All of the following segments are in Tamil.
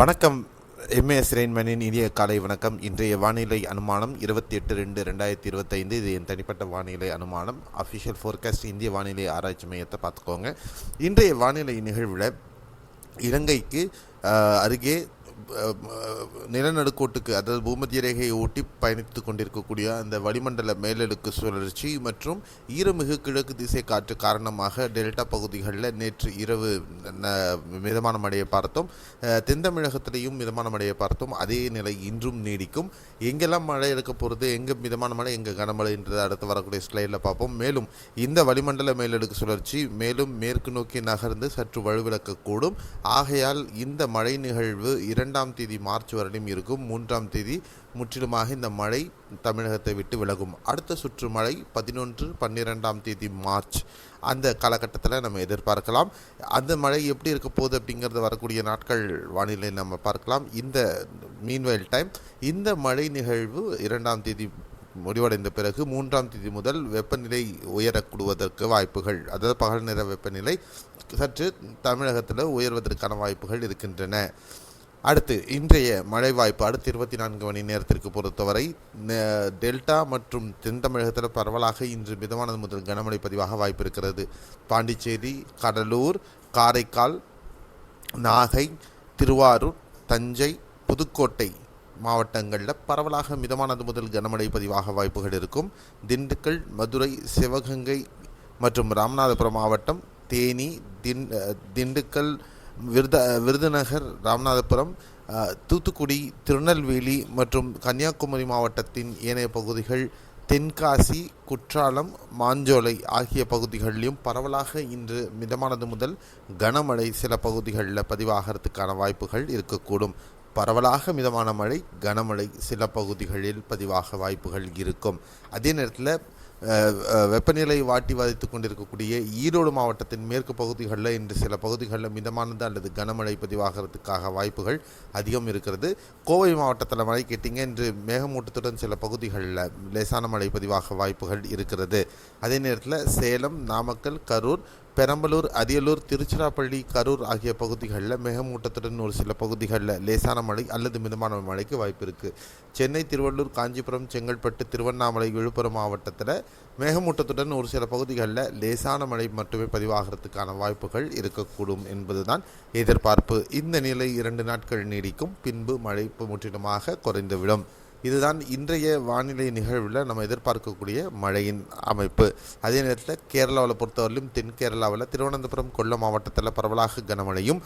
வணக்கம். எம்ஏஎஸ் ரெயின்மேனின் இனிய காலை வணக்கம். இன்றைய வானிலை அனுமானம் 28/2/2025. இது என் தனிப்பட்ட வானிலை அனுமானம். அஃபிஷியல் ஃபோர்காஸ்ட் இந்திய வானிலை ஆராய்ச்சி மையத்தை பார்த்துக்கோங்க. இன்றைய வானிலை நிகழ்வில் இலங்கைக்கு அருகே நிலநடுக்கோட்டுக்கு, அதாவது பூமத்திய ரேகையை ஒட்டி பயணித்து கொண்டிருக்கக்கூடிய அந்த வளிமண்டல மேலடுக்கு சுழற்சி மற்றும் ஈரமிகு கிழக்கு திசை காற்று காரணமாக டெல்டா பகுதிகளில் நேற்று இரவு மிதமான மழையை பார்த்தோம். தென் தமிழகத்திலையும் மிதமான மழையை பார்த்தோம். அதே நிலை இன்றும் நீடிக்கும். எங்கெல்லாம் மழை இருக்க போகிறது, எங்கே மிதமான மழை, எங்கே கனமழைன்றதை அடுத்து வரக்கூடிய ஸ்லைடில் பார்ப்போம். மேலும் இந்த வளிமண்டல மேலடுக்கு சுழற்சி மேலும் மேற்கு நோக்கி நகர்ந்து சற்று வலுவிழக்கக்கூடும். ஆகையால் இந்த மழை நிகழ்வு 2ஆம் தேதி மார்ச் வரையும் இருக்கும். 3ஆம் தேதி முற்றிலுமாக இந்த மழை தமிழகத்தை விட்டு விலகும். அடுத்த சுற்று மழை 11, 12ஆம் தேதி மார்ச் அந்த காலகட்டத்தில் நம்ம எதிர்பார்க்கலாம். அந்த மழை எப்படி இருக்க போகுது அப்படிங்கிறது வரக்கூடிய நாட்கள் வானிலை நம்ம பார்க்கலாம். இந்த மீன்வெயில் டைம் இந்த மழை நிகழ்வு 2ஆம் தேதி முடிவடைந்த பிறகு 3ஆம் தேதி முதல் வெப்பநிலை உயரக்கூடுவதற்கு வாய்ப்புகள், அதாவது பகல் நேர வெப்பநிலை சற்று தமிழகத்தில் உயர்வதற்கான வாய்ப்புகள் இருக்கின்றன. அடுத்து இன்றைய மழை வாய்ப்பு அடுத்த 24 மணி நேரத்திற்கு பொறுத்தவரை டெல்டா மற்றும் தென் தமிழகத்தில் பரவலாக இன்று மிதமானது முதல் கனமழை பதிவாக வாய்ப்பு இருக்கிறது. பாண்டிச்சேரி, கடலூர், காரைக்கால், நாகை, திருவாரூர், தஞ்சை, புதுக்கோட்டை மாவட்டங்களில் பரவலாக மிதமானது முதல் கனமழை பதிவாக வாய்ப்புகள் இருக்கும். திண்டுக்கல், மதுரை, சிவகங்கை மற்றும் ராமநாதபுரம் மாவட்டம், தேனி, திண்டுக்கல், விருதுநகர், ராமநாதபுரம், தூத்துக்குடி, திருநெல்வேலி மற்றும் கன்னியாகுமரி மாவட்டத்தின் ஏனைய பகுதிகள், தென்காசி, குற்றாலம், மாஞ்சோலை ஆகிய பகுதிகளிலும் பரவலாக இன்று மிதமானது முதல் கனமழை சில பகுதிகளில் பதிவாகிறதுக்கான வாய்ப்புகள் இருக்கக்கூடும். பரவலாக மிதமான மழை, கனமழை சில பகுதிகளில் பதிவாக வாய்ப்புகள் இருக்கும். அதே நேரத்தில் வெப்பநிலை வாட்டி வதைத்து கொண்டிருக்கக்கூடிய ஈரோடு மாவட்டத்தின் மேற்கு பகுதிகளில் இன்று சில பகுதிகளில் மிதமானது அல்லது கனமழை பதிவாகிறதுக்காக வாய்ப்புகள் அதிகம் இருக்கிறது. கோவை மாவட்டத்தில் மழை கேட்டிங்க, இன்று மேகமூட்டத்துடன் சில பகுதிகளில் லேசான மழை பதிவாக வாய்ப்புகள் இருக்கிறது. அதே நேரத்தில் சேலம், நாமக்கல், கரூர், பெரம்பலூர், அரியலூர், திருச்சிராப்பள்ளி, கரூர் ஆகிய பகுதிகளில் மேகமூட்டத்துடன் ஒரு சில பகுதிகளில் லேசான மழை அல்லது மிதமான மழைக்கு வாய்ப்பு இருக்குது. சென்னை, திருவள்ளூர், காஞ்சிபுரம், செங்கல்பட்டு, திருவண்ணாமலை, விழுப்புரம் மாவட்டத்தில் மேகமூட்டத்துடன் ஒரு சில பகுதிகளில் லேசான மழை மட்டுமே பதிவாகிறதுக்கான வாய்ப்புகள் இருக்கக்கூடும் என்பதுதான் எதிர்பார்ப்பு. இந்த நிலை 2 நாட்கள் நீடிக்கும். பின்பு மழை முற்றிலுமாக குறைந்துவிடும். இதுதான் இன்றைய வானிலை நிகழ்வில் நம்ம எதிர்பார்க்கக்கூடிய மழையின் அமைப்பு. அதே நேரத்தில் கேரளாவில் பொறுத்தவரையிலும் தென் கேரளாவில் திருவனந்தபுரம், கொல்லம் மாவட்டத்தில் பரவலாக கனமழையும்,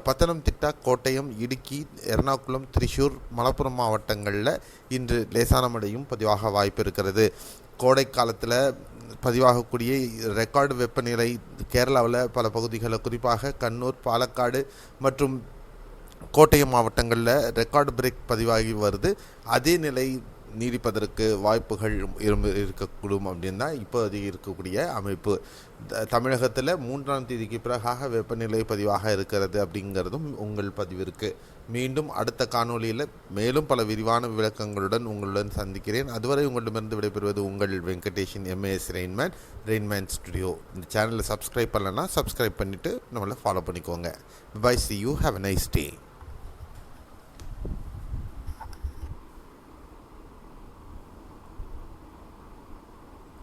பத்தனம்திட்டா, கோட்டயம், இடுக்கி, எர்ணாகுளம், திரிசூர், மலப்புரம் மாவட்டங்களில் இன்று லேசான மழையும் பதிவாக வாய்ப்பு இருக்கிறது. கோடை காலத்தில் பதிவாகக்கூடிய ரெக்கார்டு வெப்பநிலை கேரளாவில் பல பகுதிகளில், குறிப்பாக கண்ணூர், பாலக்காடு மற்றும் கோட்டயம் மாவட்டங்களில் ரெக்கார்டு பிரேக் பதிவாகி வருது. அதே நிலை நீடிப்பதற்கு வாய்ப்புகள் இருக்கக்கூடும் அப்படின்னு தான் இப்போ அது இருக்கக்கூடிய அமைப்பு. தமிழகத்தில் 3ஆம் தேதிக்கு பிறகாக வெப்பநிலை பதிவாக இருக்கிறது அப்படிங்கிறதும் உங்கள் பதிவிற்கு. மீண்டும் அடுத்த காணொலியில் மேலும் பல விரிவான விளக்கங்களுடன் உங்களுடன் சந்திக்கிறேன். அதுவரை உங்களிடமிருந்து விடைபெறுவது உங்கள் வெங்கடேஷன், எம்ஏஎஸ் ரெயின்மேன் ஸ்டுடியோ. இந்த சேனலை சப்ஸ்கிரைப் பண்ணலன்னா சப்ஸ்கிரைப் பண்ணிவிட்டு நம்மளை ஃபாலோ பண்ணிக்கோங்க. Bye, see you, have a nice day.